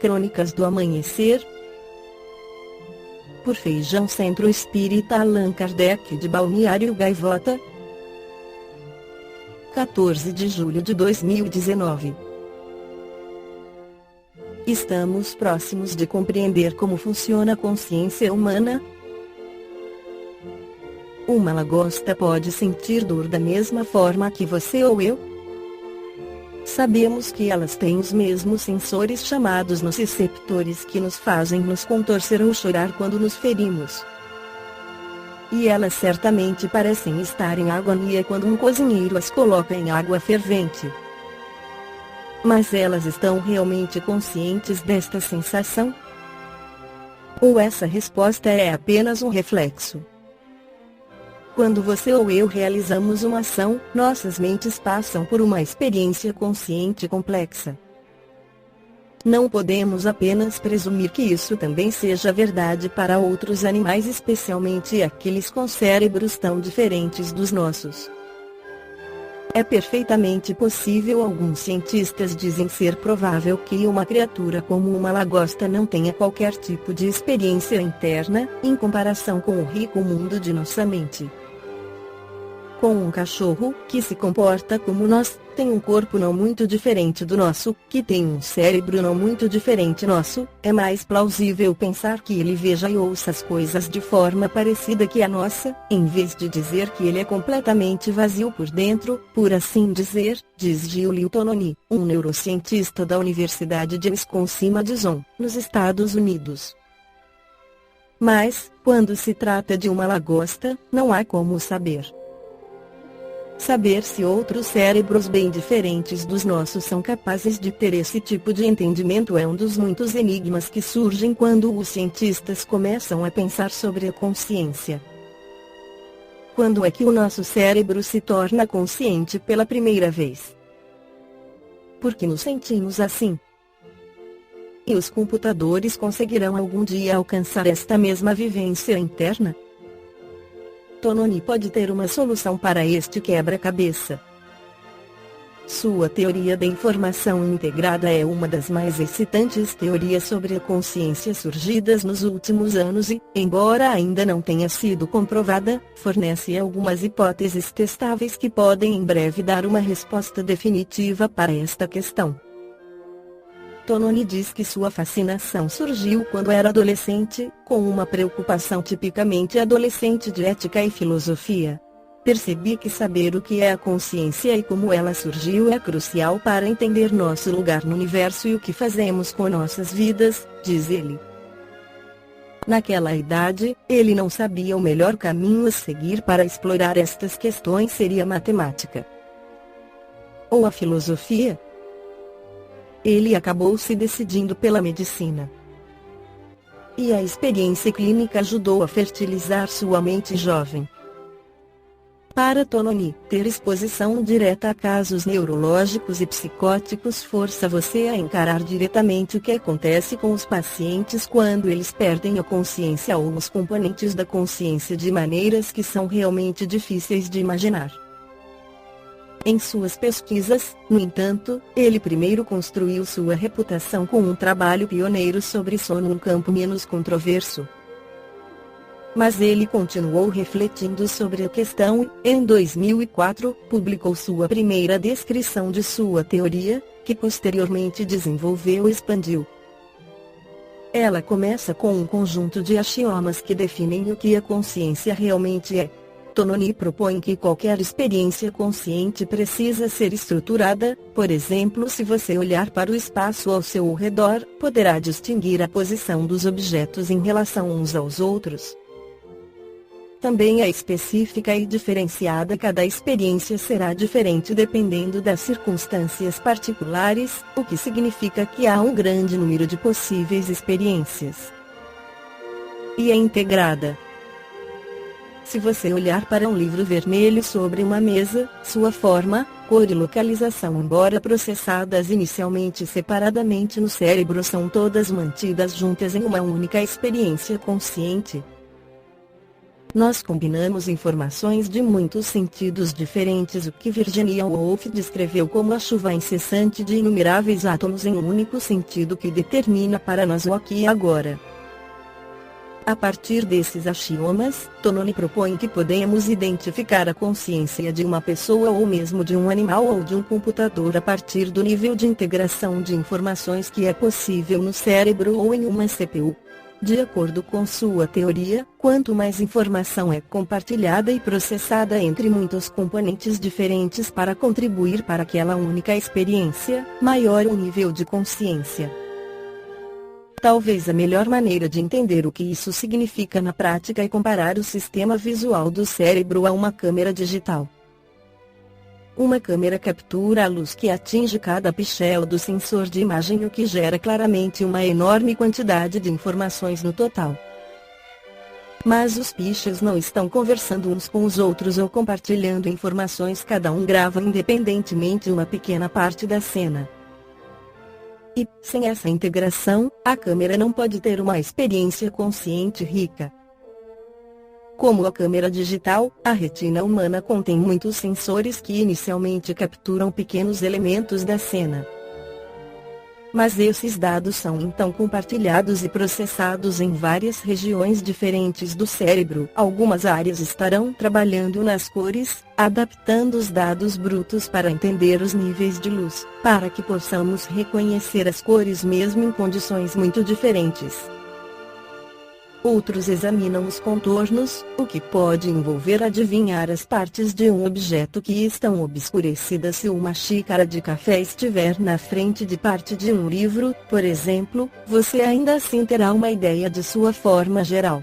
Crônicas do Amanhecer, por Feijão Centro Espírita Allan Kardec de Balneário Gaivota, 14 de julho de 2019. Estamos próximos de compreender como funciona a consciência humana? Uma lagosta pode sentir dor da mesma forma que você ou eu? Sabemos que elas têm os mesmos sensores chamados nociceptores que nos fazem nos contorcer ou chorar quando nos ferimos. E elas certamente parecem estar em agonia quando um cozinheiro as coloca em água fervente. Mas elas estão realmente conscientes desta sensação? Ou essa resposta é apenas um reflexo? Quando você ou eu realizamos uma ação, nossas mentes passam por uma experiência consciente complexa. Não podemos apenas presumir que isso também seja verdade para outros animais, especialmente aqueles com cérebros tão diferentes dos nossos. É perfeitamente possível. Alguns cientistas dizem ser provável que uma criatura como uma lagosta não tenha qualquer tipo de experiência interna, em comparação com o rico mundo de nossa mente. Com um cachorro, que se comporta como nós, tem um corpo não muito diferente do nosso, que tem um cérebro não muito diferente nosso, é mais plausível pensar que ele veja e ouça as coisas de forma parecida que a nossa, em vez de dizer que ele é completamente vazio por dentro, por assim dizer, diz Giulio Tononi, um neurocientista da Universidade de Wisconsin-Madison, nos Estados Unidos. Mas, quando se trata de uma lagosta, não há como saber. Saber se outros cérebros bem diferentes dos nossos são capazes de ter esse tipo de entendimento é um dos muitos enigmas que surgem quando os cientistas começam a pensar sobre a consciência. Quando é que o nosso cérebro se torna consciente pela primeira vez? Por que nos sentimos assim? E os computadores conseguirão algum dia alcançar esta mesma vivência interna? Tononi pode ter uma solução para este quebra-cabeça. Sua teoria da informação integrada é uma das mais excitantes teorias sobre a consciência surgidas nos últimos anos e, embora ainda não tenha sido comprovada, fornece algumas hipóteses testáveis que podem em breve dar uma resposta definitiva para esta questão. Tononi diz que sua fascinação surgiu quando era adolescente, com uma preocupação tipicamente adolescente de ética e filosofia. Percebi que saber o que é a consciência e como ela surgiu é crucial para entender nosso lugar no universo e o que fazemos com nossas vidas, diz ele. Naquela idade, ele não sabia o melhor caminho a seguir para explorar estas questões seria a matemática ou a filosofia. Ele acabou se decidindo pela medicina. E a experiência clínica ajudou a fertilizar sua mente jovem. Para Tononi, ter exposição direta a casos neurológicos e psicóticos força você a encarar diretamente o que acontece com os pacientes quando eles perdem a consciência ou os componentes da consciência de maneiras que são realmente difíceis de imaginar. Em suas pesquisas, no entanto, ele primeiro construiu sua reputação com um trabalho pioneiro sobre sono num campo menos controverso. Mas ele continuou refletindo sobre a questão e, em 2004, publicou sua primeira descrição de sua teoria, que posteriormente desenvolveu e expandiu. Ela começa com um conjunto de axiomas que definem o que a consciência realmente é. Tononi propõe que qualquer experiência consciente precisa ser estruturada, por exemplo, se você olhar para o espaço ao seu redor, poderá distinguir a posição dos objetos em relação uns aos outros. Também é específica e diferenciada, cada experiência será diferente dependendo das circunstâncias particulares, o que significa que há um grande número de possíveis experiências. E é integrada. Se você olhar para um livro vermelho sobre uma mesa, sua forma, cor e localização, embora processadas inicialmente separadamente no cérebro, são todas mantidas juntas em uma única experiência consciente. nós combinamos informações de muitos sentidos diferentes, o que Virginia Woolf descreveu como a chuva incessante de inumeráveis átomos em um único sentido que determina para nós o aqui e agora. A partir desses axiomas, Tononi propõe que podemos identificar a consciência de uma pessoa ou mesmo de um animal ou de um computador a partir do nível de integração de informações que é possível no cérebro ou em uma CPU. De acordo com sua teoria, quanto mais informação é compartilhada e processada entre muitos componentes diferentes para contribuir para aquela única experiência, maior o nível de consciência. Talvez a melhor maneira de entender o que isso significa na prática é comparar o sistema visual do cérebro a uma câmera digital. Uma câmera captura a luz que atinge cada pichel do sensor de imagem, o que gera claramente uma enorme quantidade de informações no total. Mas os pixels não estão conversando uns com os outros ou compartilhando informações, cada um grava independentemente uma pequena parte da cena. E, sem essa integração, a câmera não pode ter uma experiência consciente rica. Como a câmera digital, a retina humana contém muitos sensores que inicialmente capturam pequenos elementos da cena. Mas esses dados são então compartilhados e processados em várias regiões diferentes do cérebro. Algumas áreas estarão trabalhando nas cores, adaptando os dados brutos para entender os níveis de luz, para que possamos reconhecer as cores mesmo em condições muito diferentes. Outros examinam os contornos, o que pode envolver adivinhar as partes de um objeto que estão obscurecidas se uma xícara de café estiver na frente de parte de um livro, por exemplo, você ainda assim terá uma ideia de sua forma geral.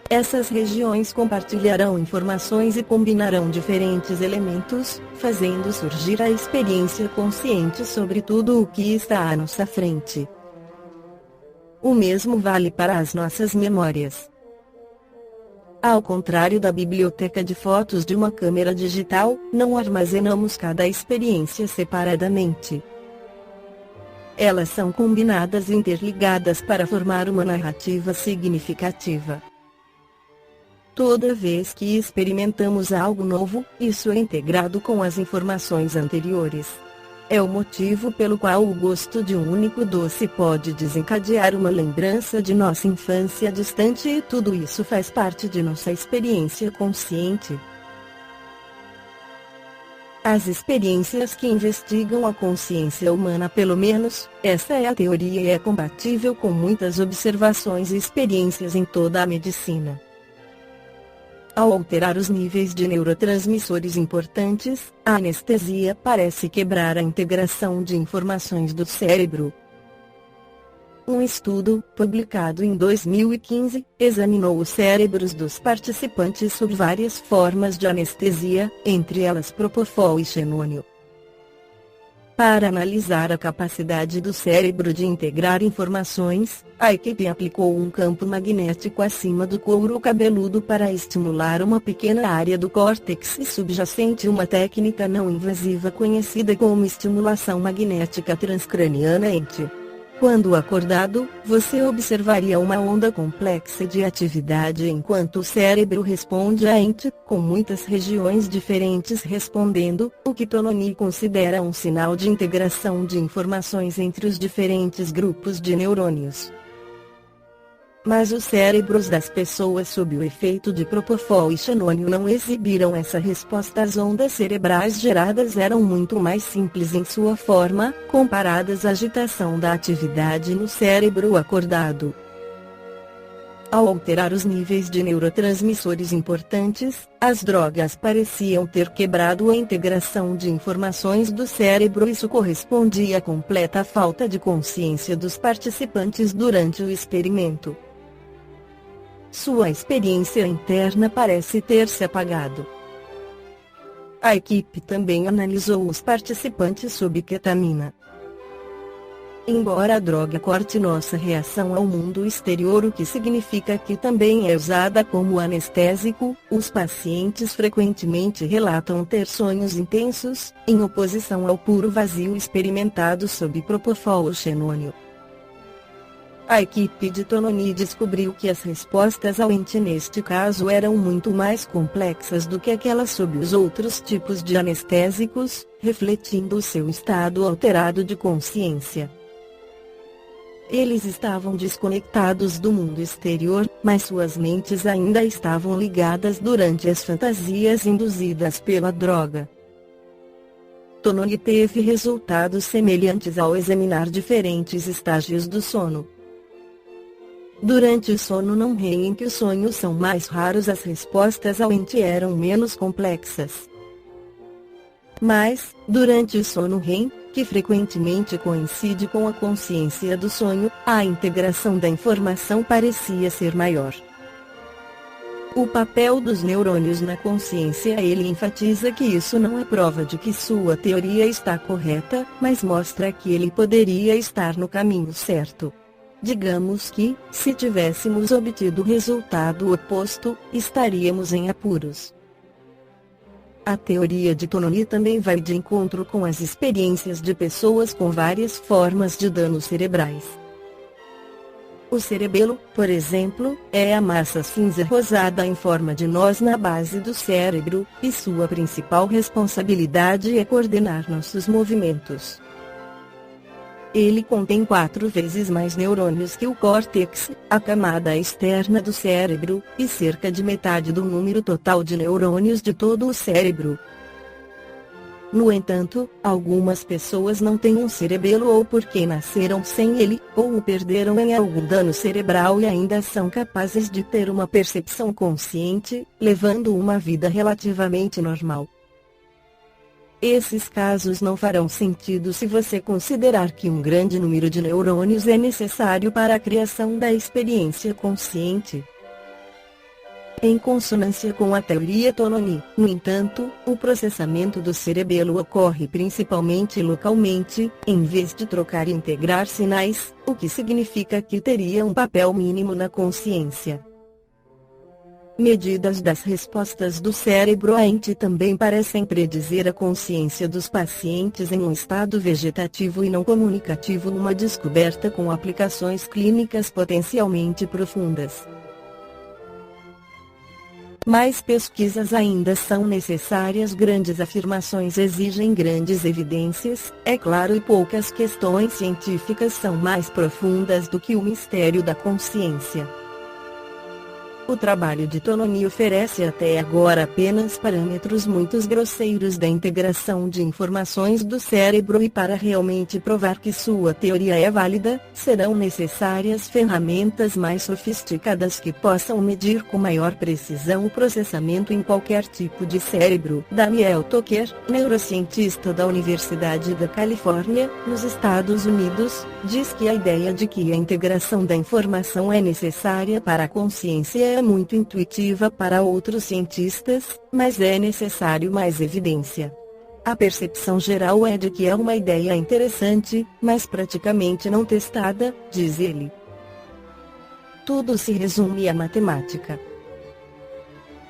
Essas regiões compartilharão informações e combinarão diferentes elementos, fazendo surgir a experiência consciente sobre tudo o que está à nossa frente. O mesmo vale para as nossas memórias. Ao contrário da biblioteca de fotos de uma câmera digital, não armazenamos cada experiência separadamente. Elas são combinadas e interligadas para formar uma narrativa significativa. Toda vez que experimentamos algo novo, isso é integrado com as informações anteriores. É o motivo pelo qual o gosto de um único doce pode desencadear uma lembrança de nossa infância distante, e tudo isso faz parte de nossa experiência consciente. As experiências que investigam a consciência humana, pelo menos, essa é a teoria e é compatível com muitas observações e experiências em toda a medicina. Ao alterar os níveis de neurotransmissores importantes, a anestesia parece quebrar a integração de informações do cérebro. Um estudo, publicado em 2015, examinou os cérebros dos participantes sob várias formas de anestesia, entre elas propofol e xenônio. Para analisar a capacidade do cérebro de integrar informações, a equipe aplicou um campo magnético acima do couro cabeludo para estimular uma pequena área do córtex subjacente, uma técnica não invasiva conhecida como estimulação magnética transcraniana ENT. Quando acordado, você observaria uma onda complexa de atividade enquanto o cérebro responde a ENT, com muitas regiões diferentes respondendo, o que Tononi considera um sinal de integração de informações entre os diferentes grupos de neurônios. Mas os cérebros das pessoas sob o efeito de propofol e xenônio não exibiram essa resposta. As ondas cerebrais geradas eram muito mais simples em sua forma, comparadas à agitação da atividade no cérebro acordado. Ao alterar os níveis de neurotransmissores importantes, as drogas pareciam ter quebrado a integração de informações do cérebro. Isso correspondia à completa falta de consciência dos participantes durante o experimento. Sua experiência interna parece ter se apagado. A equipe também analisou os participantes sob ketamina. Embora a droga corte nossa reação ao mundo exterior, o que significa que também é usada como anestésico, os pacientes frequentemente relatam ter sonhos intensos, em oposição ao puro vazio experimentado sob propofol ou xenônio. A equipe de Tononi descobriu que as respostas ao ente neste caso eram muito mais complexas do que aquelas sob os outros tipos de anestésicos, refletindo o seu estado alterado de consciência. Eles estavam desconectados do mundo exterior, mas suas mentes ainda estavam ligadas durante as fantasias induzidas pela droga. Tononi teve resultados semelhantes ao examinar diferentes estágios do sono. Durante o sono não REM, em que os sonhos são mais raros, as respostas ao ente eram menos complexas. Mas, durante o sono REM, que frequentemente coincide com a consciência do sonho, a integração da informação parecia ser maior. O papel dos neurônios na consciência. Ele enfatiza que isso não é prova de que sua teoria está correta, mas mostra que ele poderia estar no caminho certo. Digamos que, se tivéssemos obtido o resultado oposto, estaríamos em apuros. A teoria de Tononi também vai de encontro com as experiências de pessoas com várias formas de danos cerebrais. O cerebelo, por exemplo, é a massa cinza rosada em forma de nós na base do cérebro, e sua principal responsabilidade é coordenar nossos movimentos. Ele contém 4 vezes mais neurônios que o córtex, a camada externa do cérebro, e cerca de metade do número total de neurônios de todo o cérebro. No entanto, algumas pessoas não têm um cerebelo ou porque nasceram sem ele, ou o perderam em algum dano cerebral e ainda são capazes de ter uma percepção consciente, levando uma vida relativamente normal. Esses casos não farão sentido se você considerar que um grande número de neurônios é necessário para a criação da experiência consciente. Em consonância com a teoria Tononi, no entanto, o processamento do cerebelo ocorre principalmente localmente, em vez de trocar e integrar sinais, o que significa que teria um papel mínimo na consciência. Medidas das respostas do cérebro a ente também parecem predizer a consciência dos pacientes em um estado vegetativo e não comunicativo, uma descoberta com aplicações clínicas potencialmente profundas. Mais pesquisas ainda são necessárias. Grandes afirmações exigem grandes evidências, é claro, e poucas questões científicas são mais profundas do que o mistério da consciência. O trabalho de Tononi oferece até agora apenas parâmetros muito grosseiros da integração de informações do cérebro, e para realmente provar que sua teoria é válida, serão necessárias ferramentas mais sofisticadas que possam medir com maior precisão o processamento em qualquer tipo de cérebro. Daniel Tucker, neurocientista da Universidade da Califórnia, nos Estados Unidos, diz que a ideia de que a integração da informação é necessária para a consciência é muito intuitiva para outros cientistas, mas é necessário mais evidência. A percepção geral é de que é uma ideia interessante, mas praticamente não testada, diz ele. Tudo se resume à matemática.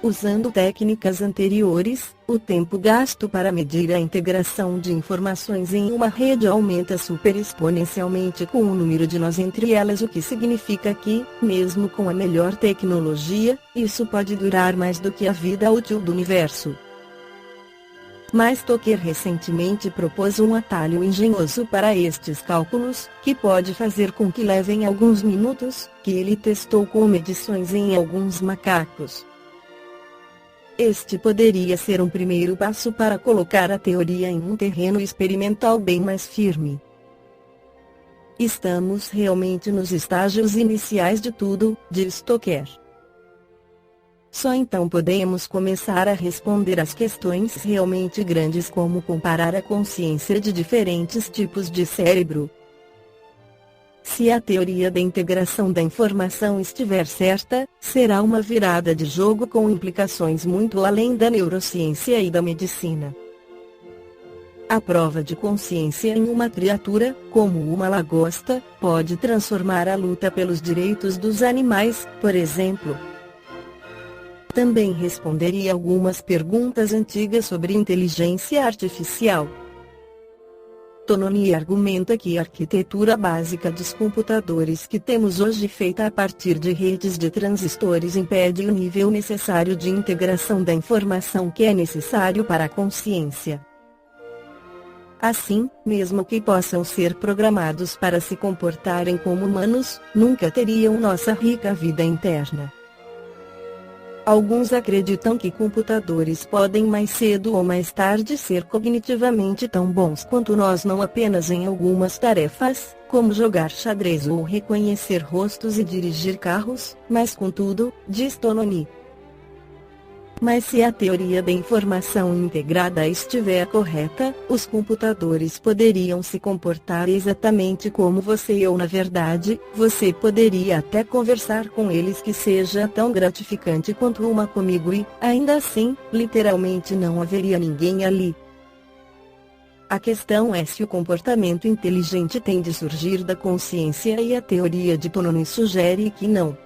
Usando técnicas anteriores, o tempo gasto para medir a integração de informações em uma rede aumenta superexponencialmente com o número de nós entre elas, o que significa que, mesmo com a melhor tecnologia, isso pode durar mais do que a vida útil do universo. Mas Tucker recentemente propôs um atalho engenhoso para estes cálculos, que pode fazer com que levem alguns minutos, que ele testou com medições em alguns macacos. Este poderia ser um primeiro passo para colocar a teoria em um terreno experimental bem mais firme. Estamos realmente nos estágios iniciais de tudo, diz Tucker. Só então podemos começar a responder às questões realmente grandes, como comparar a consciência de diferentes tipos de cérebro. Se a teoria da integração da informação estiver certa, será uma virada de jogo com implicações muito além da neurociência e da medicina. A prova de consciência em uma criatura, como uma lagosta, pode transformar a luta pelos direitos dos animais, por exemplo. Também responderia algumas perguntas antigas sobre inteligência artificial. Tononi argumenta que a arquitetura básica dos computadores que temos hoje, feita a partir de redes de transistores, impede o nível necessário de integração da informação que é necessário para a consciência. Assim, mesmo que possam ser programados para se comportarem como humanos, nunca teriam nossa rica vida interna. Alguns acreditam que computadores podem mais cedo ou mais tarde ser cognitivamente tão bons quanto nós, não apenas em algumas tarefas, como jogar xadrez ou reconhecer rostos e dirigir carros, mas contudo, diz Tononi. Mas se a teoria da informação integrada estiver correta, os computadores poderiam se comportar exatamente como você e eu. Na verdade, você poderia até conversar com eles, que seja tão gratificante quanto uma comigo, e, ainda assim, literalmente não haveria ninguém ali. A questão é se o comportamento inteligente tem de surgir da consciência, e a teoria de Tononi sugere que não.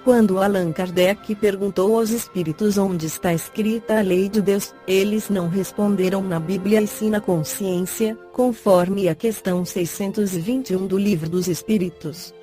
Quando Allan Kardec perguntou aos espíritos onde está escrita a lei de Deus, eles não responderam na Bíblia e sim na consciência, conforme a questão 621 do Livro dos Espíritos.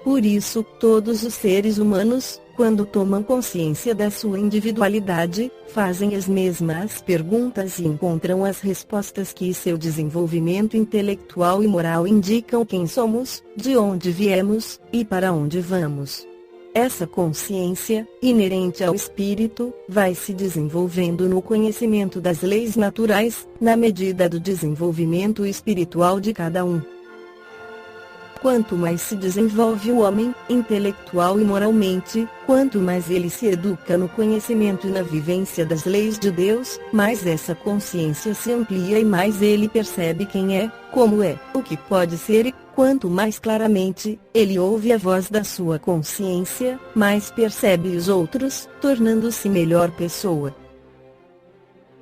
Por isso, todos os seres humanos, quando tomam consciência da sua individualidade, fazem as mesmas perguntas e encontram as respostas que seu desenvolvimento intelectual e moral indicam quem somos, de onde viemos, e para onde vamos. Essa consciência, inerente ao espírito, vai se desenvolvendo no conhecimento das leis naturais, na medida do desenvolvimento espiritual de cada um. Quanto mais se desenvolve o homem, intelectual e moralmente, quanto mais ele se educa no conhecimento e na vivência das leis de Deus, mais essa consciência se amplia e mais ele percebe quem é, como é, o que pode ser, e quanto mais claramente ele ouve a voz da sua consciência, mais percebe os outros, tornando-se melhor pessoa.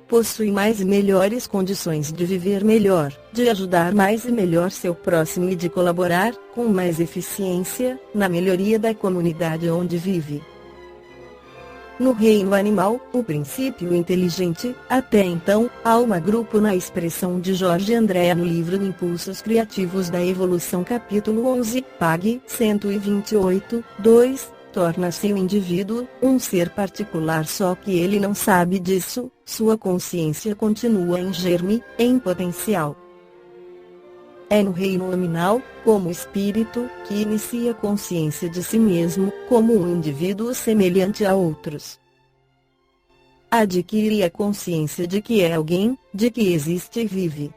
Possui mais e melhores condições de viver melhor, de ajudar mais e melhor seu próximo e de colaborar, com mais eficiência, na melhoria da comunidade onde vive. No reino animal, o princípio inteligente, até então, alma-grupo, na expressão de Jorge Andréa no livro Impulsos Criativos da Evolução, capítulo 11, pág. 128, 2, torna-se o indivíduo, um ser particular, só que ele não sabe disso, sua consciência continua em germe, em potencial. É no reino nominal, como espírito, que inicia a consciência de si mesmo, como um indivíduo semelhante a outros. Adquire a consciência de que é alguém, de que existe e vive.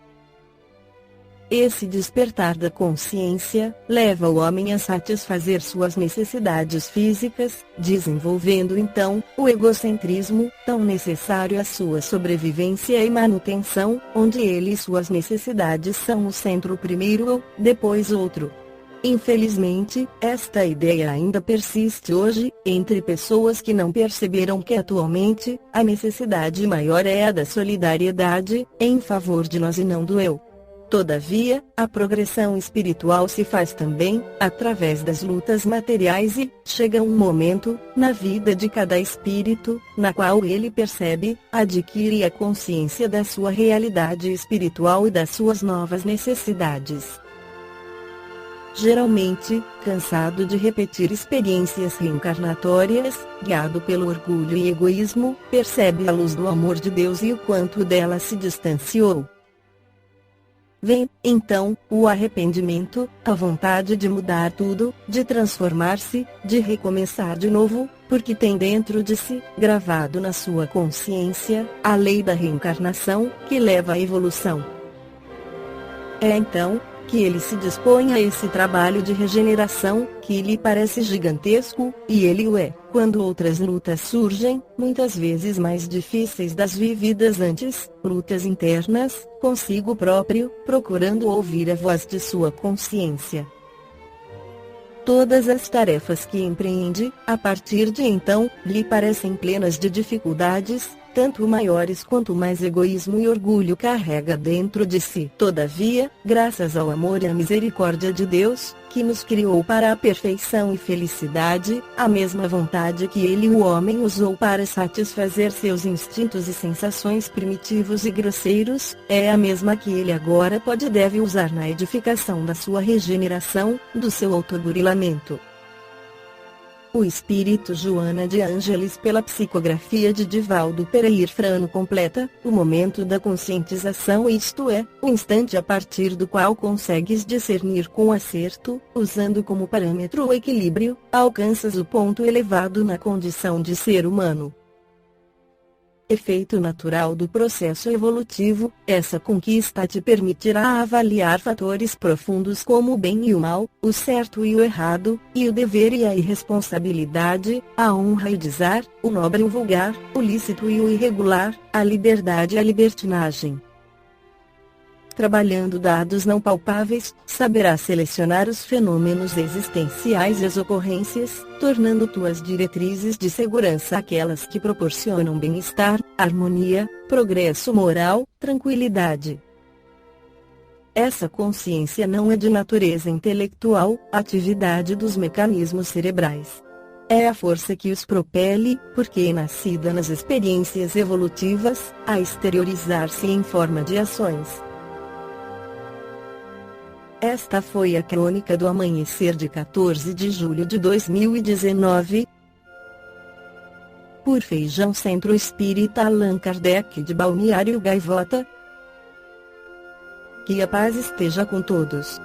Esse despertar da consciência leva o homem a satisfazer suas necessidades físicas, desenvolvendo então o egocentrismo, tão necessário à sua sobrevivência e manutenção, onde ele e suas necessidades são o centro primeiro, depois outro. Infelizmente, esta ideia ainda persiste hoje, entre pessoas que não perceberam que atualmente, a necessidade maior é a da solidariedade, em favor de nós e não do eu. Todavia, a progressão espiritual se faz também, através das lutas materiais, e chega um momento, na vida de cada espírito, na qual ele percebe, adquire a consciência da sua realidade espiritual e das suas novas necessidades. Geralmente, cansado de repetir experiências reencarnatórias, guiado pelo orgulho e egoísmo, percebe a luz do amor de Deus e o quanto dela se distanciou. Vem, então, o arrependimento, a vontade de mudar tudo, de transformar-se, de recomeçar de novo, porque tem dentro de si, gravado na sua consciência, a lei da reencarnação, que leva à evolução. É então que ele se dispõe a esse trabalho de regeneração, que lhe parece gigantesco, e ele o é, quando outras lutas surgem, muitas vezes mais difíceis das vividas antes, lutas internas, consigo próprio, procurando ouvir a voz de sua consciência. Todas as tarefas que empreende, a partir de então, lhe parecem plenas de dificuldades, tanto maiores quanto mais egoísmo e orgulho carrega dentro de si. Todavia, graças ao amor e à misericórdia de Deus, que nos criou para a perfeição e felicidade, a mesma vontade que Ele o homem usou para satisfazer seus instintos e sensações primitivos e grosseiros, é a mesma que Ele agora pode e deve usar na edificação da sua regeneração, do seu autoburilamento. O espírito Joana de Ângeles, pela psicografia de Divaldo Pereira Frano, completa: o momento da conscientização, isto é, o instante a partir do qual consegues discernir com acerto, usando como parâmetro o equilíbrio, alcanças o ponto elevado na condição de ser humano. Efeito natural do processo evolutivo, essa conquista te permitirá avaliar fatores profundos como o bem e o mal, o certo e o errado, e o dever e a irresponsabilidade, a honra e o desar, o nobre e o vulgar, o lícito e o irregular, a liberdade e a libertinagem. Trabalhando dados não palpáveis, saberá selecionar os fenômenos existenciais e as ocorrências, tornando tuas diretrizes de segurança aquelas que proporcionam bem-estar, harmonia, progresso moral, tranquilidade. Essa consciência não é de natureza intelectual, atividade dos mecanismos cerebrais. É a força que os propele, porque é nascida nas experiências evolutivas, a exteriorizar-se em forma de ações. Esta foi a crônica do amanhecer de 14 de julho de 2019. Por Feijão Centro Espírita Allan Kardec de Balneário Gaivota. Que a paz esteja com todos.